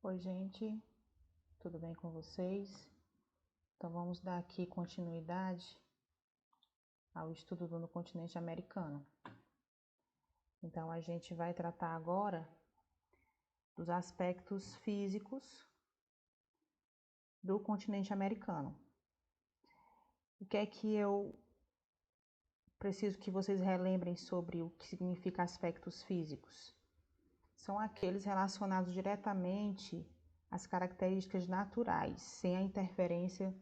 Oi, gente, tudo bem com vocês? Então, vamos dar aqui continuidade ao estudo no continente americano. Então, a gente vai tratar agora dos aspectos físicos do continente americano. O que é que eu preciso que vocês relembrem sobre o que significa aspectos físicos? São aqueles relacionados diretamente às características naturais, sem a interferência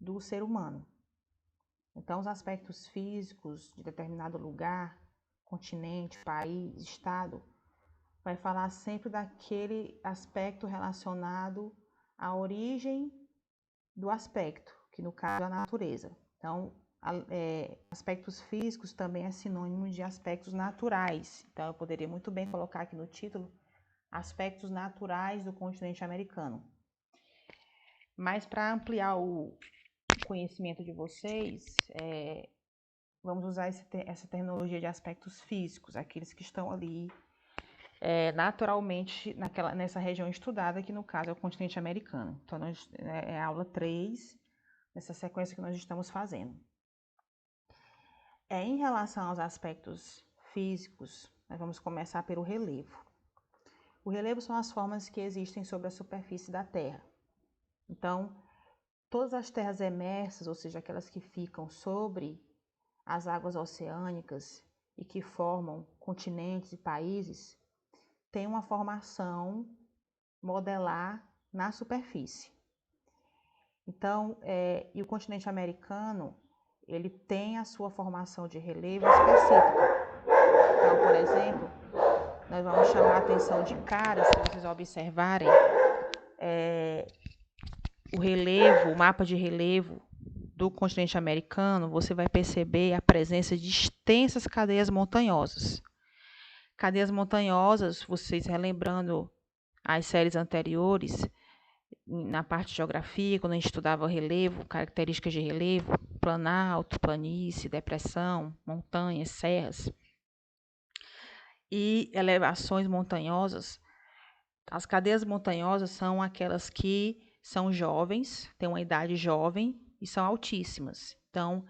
do ser humano. Então, os aspectos físicos de determinado lugar, continente, país, estado, vai falar sempre daquele aspecto relacionado à origem do aspecto, que no caso é a natureza. Então, aspectos físicos também é sinônimo de aspectos naturais. Então, eu poderia muito bem colocar aqui no título aspectos naturais do continente americano. Mas para ampliar o conhecimento de vocês, vamos usar essa terminologia de aspectos físicos, aqueles que estão ali naturalmente nessa região estudada, que no caso é o continente americano. Então, é a aula 3, nessa sequência que nós estamos fazendo. Em relação aos aspectos físicos, nós vamos começar pelo relevo. O relevo são as formas que existem sobre a superfície da Terra. Então, todas as terras emersas, ou seja, aquelas que ficam sobre as águas oceânicas e que formam continentes e países, têm uma formação modelar na superfície. Então, e o continente americano, ele tem a sua formação de relevo específica. Então, por exemplo, nós vamos chamar a atenção de cara, se vocês observarem, o relevo, o mapa de relevo do continente americano, você vai perceber a presença de extensas cadeias montanhosas. Cadeias montanhosas, vocês relembrando as séries anteriores, na parte de geografia, quando a gente estudava relevo, características de relevo, planalto, planície, depressão, montanhas, serras e elevações montanhosas. As cadeias montanhosas são aquelas que são jovens, têm uma idade jovem e são altíssimas. Então,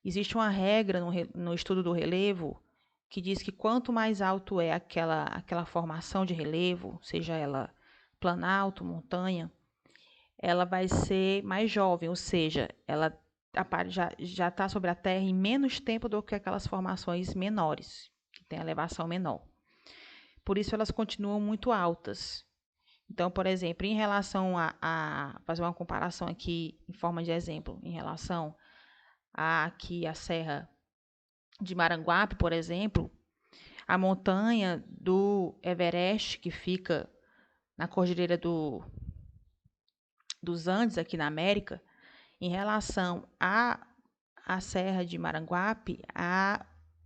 existe uma regra no estudo do relevo que diz que quanto mais alto é aquela formação de relevo, seja ela planalto, montanha, ela vai ser mais jovem, ou seja, ela já está sobre a Terra em menos tempo do que aquelas formações menores, que têm elevação menor. Por isso, elas continuam muito altas. Então, por exemplo, em relação a fazer uma comparação aqui em forma de exemplo, em relação aqui a Serra de Maranguape, por exemplo, a montanha do Everest, que fica na Cordilheira dos Andes, aqui na América, em relação à Serra de Maranguape,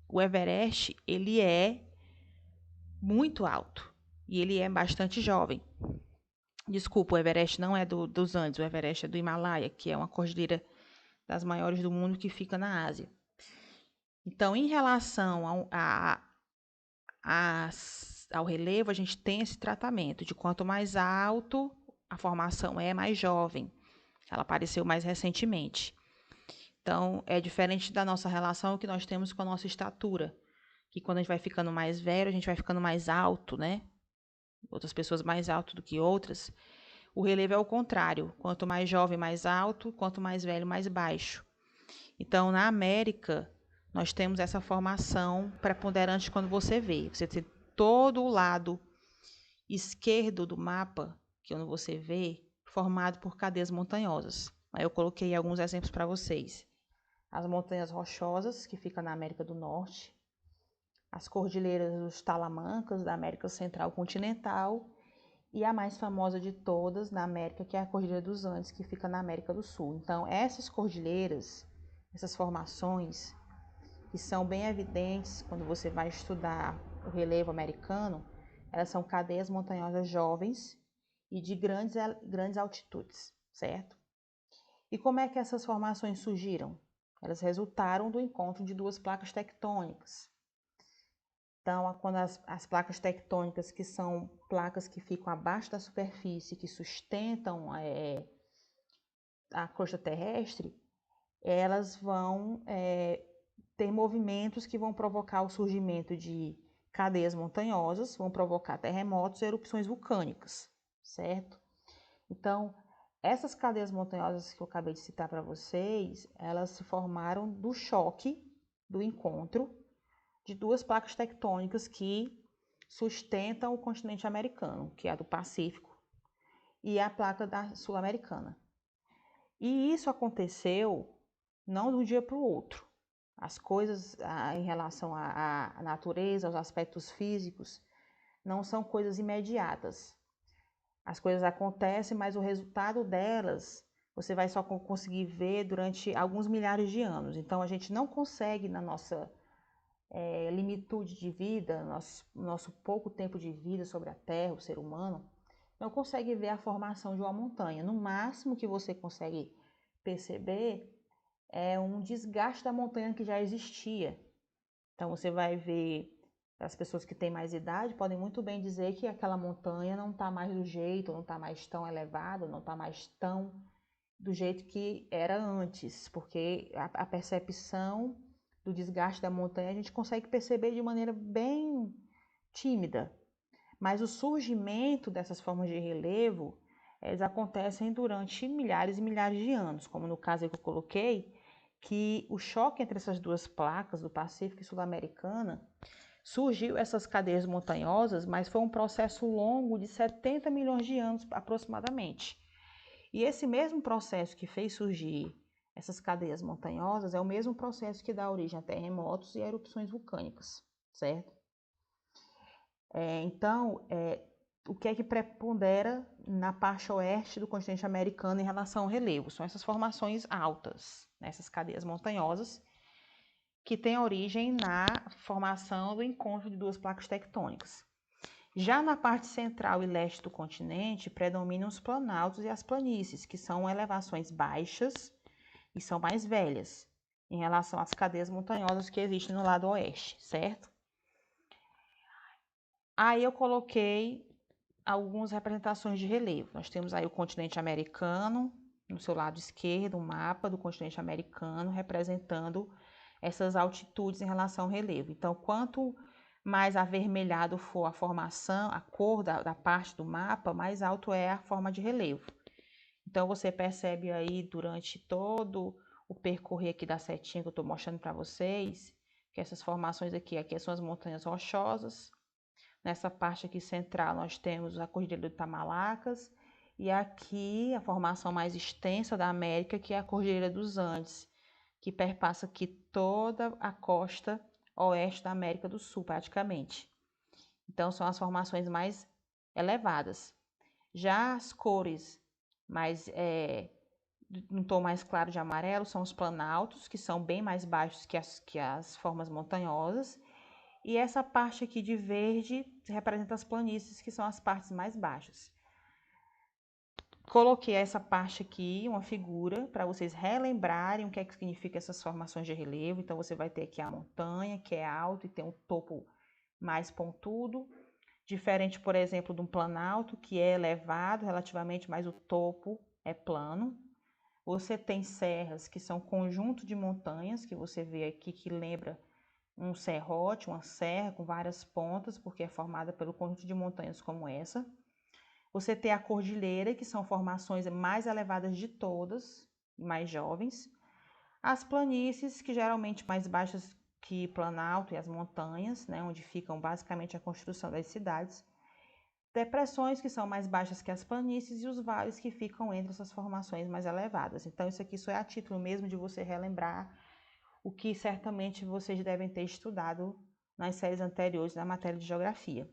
o Everest, ele é muito alto e ele é bastante jovem. Desculpa, o Everest não é dos Andes, o Everest é do Himalaia, que é uma cordilheira das maiores do mundo que fica na Ásia. Então, em relação ao relevo, a gente tem esse tratamento de quanto mais alto a formação é, mais jovem. Ela apareceu mais recentemente. Então, é diferente da nossa relação que nós temos com a nossa estatura, que quando a gente vai ficando mais velho, a gente vai ficando mais alto, né? Outras pessoas mais alto do que outras. O relevo é o contrário. Quanto mais jovem, mais alto. Quanto mais velho, mais baixo. Então, na América, nós temos essa formação preponderante quando você vê. Você tem todo o lado esquerdo do mapa, que quando você vê, formado por cadeias montanhosas. Aí eu coloquei alguns exemplos para vocês. As montanhas rochosas, que ficam na América do Norte. As cordilheiras dos Talamancas, da América Central Continental. E a mais famosa de todas na América, que é a Cordilheira dos Andes, que fica na América do Sul. Então, essas cordilheiras, essas formações, que são bem evidentes quando você vai estudar o relevo americano, elas são cadeias montanhosas jovens e de grandes altitudes, certo? E como é que essas formações surgiram? Elas resultaram do encontro de duas placas tectônicas. Então, quando as placas tectônicas, que são placas que ficam abaixo da superfície, que sustentam a crosta terrestre, elas vão ter movimentos que vão provocar o surgimento de cadeias montanhosas, vão provocar terremotos e erupções vulcânicas, certo? Então, essas cadeias montanhosas que eu acabei de citar para vocês, elas se formaram do choque, do encontro de duas placas tectônicas que sustentam o continente americano, que é a do Pacífico, e a placa da Sul-Americana. E isso aconteceu não de um dia para o outro. As coisas em relação à natureza, aos aspectos físicos, não são coisas imediatas. As coisas acontecem, mas o resultado delas você vai só conseguir ver durante alguns milhares de anos. Então, a gente não consegue, na nossa limitude de vida, nosso pouco tempo de vida sobre a Terra, o ser humano, não consegue ver a formação de uma montanha. No máximo que você consegue perceber é um desgaste da montanha que já existia. Então, você vai ver, as pessoas que têm mais idade podem muito bem dizer que aquela montanha não está mais do jeito, não está mais tão elevada, não está mais tão do jeito que era antes, porque a percepção do desgaste da montanha a gente consegue perceber de maneira bem tímida. Mas o surgimento dessas formas de relevo, eles acontecem durante milhares e milhares de anos, como no caso que eu coloquei, que o choque entre essas duas placas do Pacífico e Sul-Americana surgiu essas cadeias montanhosas, mas foi um processo longo de 70 milhões de anos aproximadamente. E esse mesmo processo que fez surgir essas cadeias montanhosas é o mesmo processo que dá origem a terremotos e erupções vulcânicas, certo? Então, o que é que prepondera na parte oeste do continente americano em relação ao relevo? São essas formações altas, essas cadeias montanhosas, que têm origem na formação do encontro de duas placas tectônicas. Já na parte central e leste do continente, predominam os planaltos e as planícies, que são elevações baixas e são mais velhas em relação às cadeias montanhosas que existem no lado oeste, certo? Aí eu coloquei algumas representações de relevo. Nós temos aí o continente americano, no seu lado esquerdo, um mapa do continente americano representando essas altitudes em relação ao relevo. Então, quanto mais avermelhado for a formação, a cor da parte do mapa, mais alto é a forma de relevo. Então, você percebe aí durante todo o percorrer aqui da setinha que eu estou mostrando para vocês, que essas formações aqui são as montanhas rochosas. Nessa parte aqui central nós temos a Cordilheira do Tamalacas e aqui a formação mais extensa da América, que é a Cordilheira dos Andes, que perpassa aqui toda a costa oeste da América do Sul, praticamente. Então, são as formações mais elevadas. Já as cores um tom mais claro de amarelo são os planaltos, que são bem mais baixos que as formas montanhosas. E essa parte aqui de verde representa as planícies, que são as partes mais baixas. Coloquei essa parte aqui, uma figura, para vocês relembrarem o que é que significa essas formações de relevo. Então, você vai ter aqui a montanha, que é alto e tem um topo mais pontudo. Diferente, por exemplo, de um planalto, que é elevado relativamente, mas o topo é plano. Você tem serras, que são conjunto de montanhas, que você vê aqui, que lembra um serrote, uma serra com várias pontas, porque é formada pelo conjunto de montanhas como essa. Você tem a cordilheira, que são formações mais elevadas de todas, mais jovens. As planícies, que geralmente mais baixas que Planalto e as montanhas, né, onde ficam basicamente a construção das cidades. Depressões, que são mais baixas que as planícies, e os vales, que ficam entre essas formações mais elevadas. Então, isso aqui só é a título mesmo de você relembrar o que certamente vocês devem ter estudado nas séries anteriores da matéria de geografia.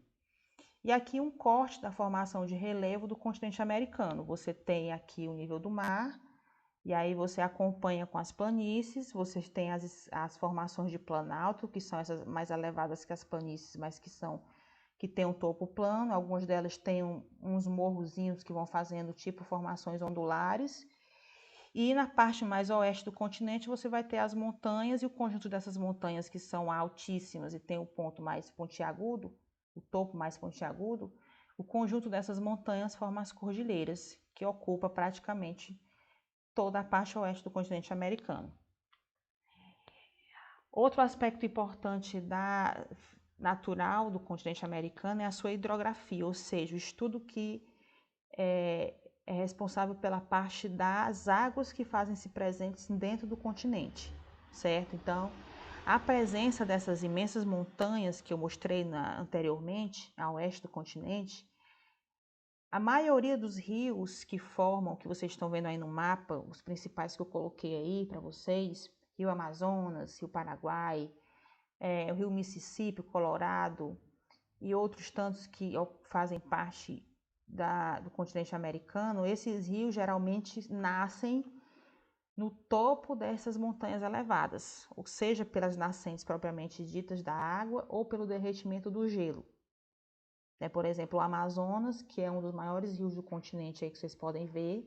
E aqui um corte da formação de relevo do continente americano. Você tem aqui o nível do mar, e aí você acompanha com as planícies, você tem as formações de planalto, que são essas mais elevadas que as planícies, mas que tem um topo plano. Algumas delas têm uns morrozinhos que vão fazendo tipo formações ondulares. E na parte mais oeste do continente você vai ter as montanhas e o conjunto dessas montanhas que são altíssimas e tem o ponto mais pontiagudo, o topo mais pontiagudo, o conjunto dessas montanhas forma as cordilheiras, que ocupa praticamente toda a parte oeste do continente americano. Outro aspecto importante natural do continente americano é a sua hidrografia, ou seja, o estudo que é responsável pela parte das águas que fazem-se presentes dentro do continente, certo? Então, a presença dessas imensas montanhas que eu mostrei anteriormente, a oeste do continente, a maioria dos rios que formam, que vocês estão vendo aí no mapa, os principais que eu coloquei aí para vocês, Rio Amazonas, Rio Paraguai, o Rio Mississippi, o Colorado e outros tantos que fazem parte do continente americano, esses rios geralmente nascem no topo dessas montanhas elevadas, ou seja, pelas nascentes propriamente ditas da água ou pelo derretimento do gelo. Por exemplo, o Amazonas, que é um dos maiores rios do continente aí que vocês podem ver,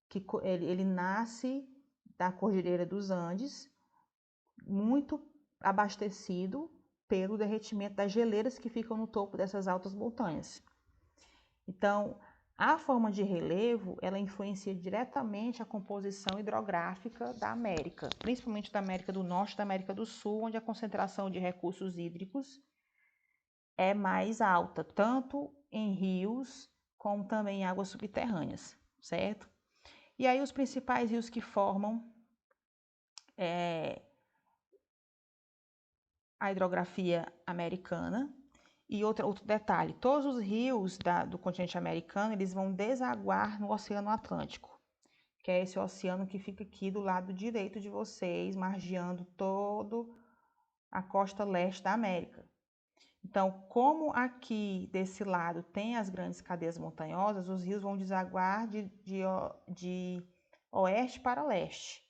que ele nasce da Cordilheira dos Andes, muito abastecido pelo derretimento das geleiras que ficam no topo dessas altas montanhas. Então, a forma de relevo, ela influencia diretamente a composição hidrográfica da América, principalmente da América do Norte e da América do Sul, onde a concentração de recursos hídricos é mais alta, tanto em rios como também em águas subterrâneas, certo? E aí os principais rios que formam a hidrografia americana. E outro detalhe, todos os rios do continente americano, eles vão desaguar no Oceano Atlântico, que é esse oceano que fica aqui do lado direito de vocês, margeando toda a costa leste da América. Então, como aqui desse lado tem as grandes cadeias montanhosas, os rios vão desaguar de oeste para leste.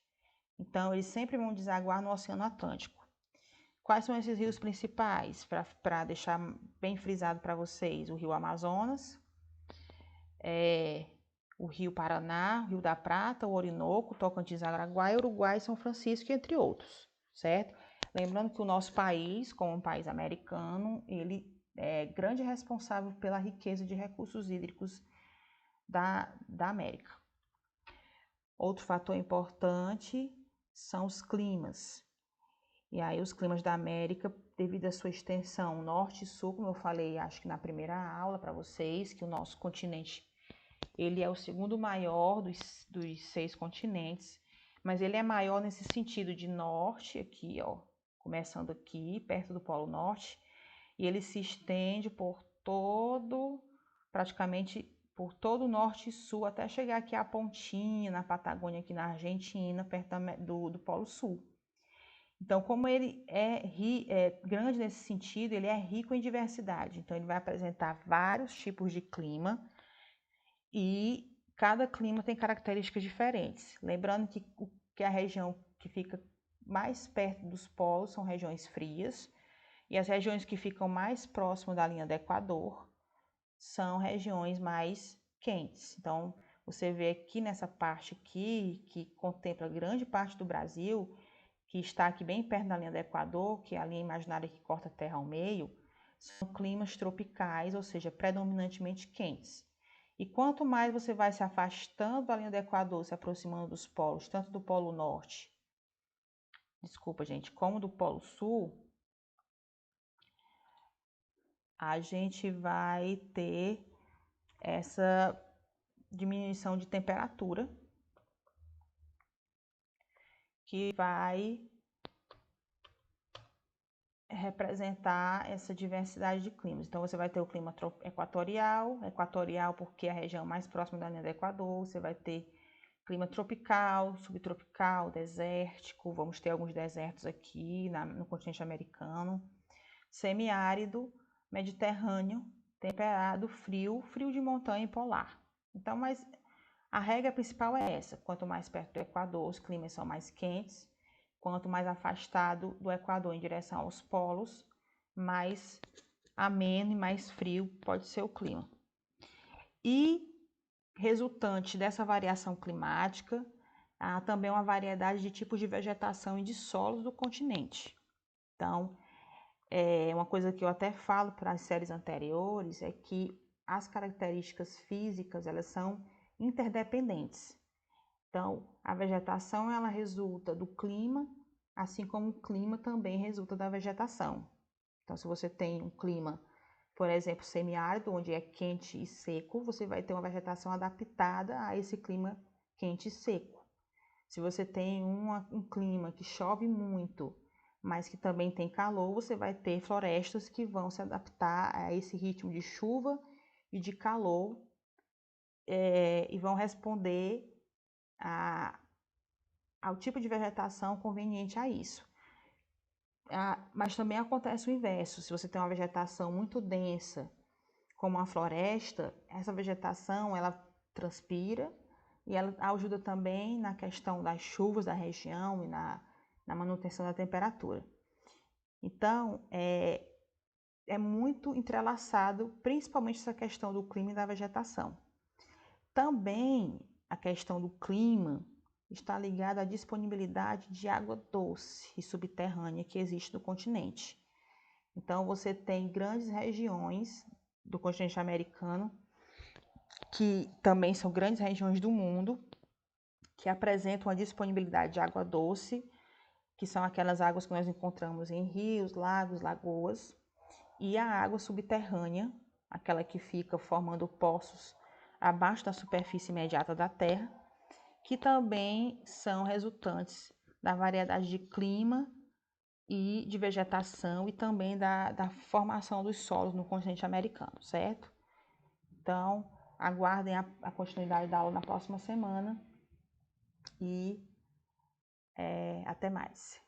Então, eles sempre vão desaguar no Oceano Atlântico. Quais são esses rios principais? Para deixar bem frisado para vocês, o Rio Amazonas, o Rio Paraná, o Rio da Prata, o Orinoco, Tocantins, Araguaia, Uruguai e São Francisco, entre outros, certo? Lembrando que o nosso país, como um país americano, ele é grande responsável pela riqueza de recursos hídricos da América. Outro fator importante são os climas. E aí os climas da América, devido à sua extensão norte e sul, como eu falei, acho que na primeira aula para vocês, que o nosso continente, ele é o segundo maior dos 6 continentes, mas ele é maior nesse sentido de norte, aqui, ó, começando aqui, perto do Polo Norte, e ele se estende praticamente por todo o norte e sul, até chegar aqui à pontinha, na Patagônia, aqui na Argentina, perto do Polo Sul. Então, como ele é grande nesse sentido, ele é rico em diversidade. Então, ele vai apresentar vários tipos de clima e cada clima tem características diferentes. Lembrando que a região que fica mais perto dos polos são regiões frias e as regiões que ficam mais próximas da linha do Equador são regiões mais quentes. Então, você vê aqui nessa parte aqui, que contempla grande parte do Brasil, que está aqui bem perto da linha do Equador, que é a linha imaginária que corta a Terra ao meio, são climas tropicais, ou seja, predominantemente quentes. E quanto mais você vai se afastando da linha do Equador, se aproximando dos polos, tanto do Polo Norte, como do Polo Sul, a gente vai ter essa diminuição de temperatura que vai representar essa diversidade de climas. Então, você vai ter o clima equatorial porque é a região mais próxima da linha do Equador, você vai ter clima tropical, subtropical, desértico, vamos ter alguns desertos aqui no continente americano, semiárido, mediterrâneo, temperado, frio de montanha e polar. Então, mas a regra principal é essa, quanto mais perto do Equador, os climas são mais quentes, quanto mais afastado do Equador em direção aos polos, mais ameno e mais frio pode ser o clima. E resultante dessa variação climática, há também uma variedade de tipos de vegetação e de solos do continente. Então, uma coisa que eu até falo para as séries anteriores é que as características físicas, elas são interdependentes. Então, a vegetação, ela resulta do clima, assim como o clima também resulta da vegetação. Então, se você tem um clima, por exemplo, semiárido, onde é quente e seco, você vai ter uma vegetação adaptada a esse clima quente e seco. Se você tem um clima que chove muito, mas que também tem calor, você vai ter florestas que vão se adaptar a esse ritmo de chuva e de calor e vão responder ao tipo de vegetação conveniente a isso. Mas também acontece o inverso. Se você tem uma vegetação muito densa, como uma floresta, essa vegetação ela transpira e ela ajuda também na questão das chuvas da região e na manutenção da temperatura. Então, é muito entrelaçado, principalmente essa questão do clima e da vegetação. Também a questão do clima está ligada à disponibilidade de água doce e subterrânea que existe no continente. Então, você tem grandes regiões do continente americano, que também são grandes regiões do mundo, que apresentam a disponibilidade de água doce, que são aquelas águas que nós encontramos em rios, lagos, lagoas, e a água subterrânea, aquela que fica formando poços abaixo da superfície imediata da Terra, que também são resultantes da variedade de clima e de vegetação e também da formação dos solos no continente americano, certo? Então, aguardem a continuidade da aula na próxima semana e até mais.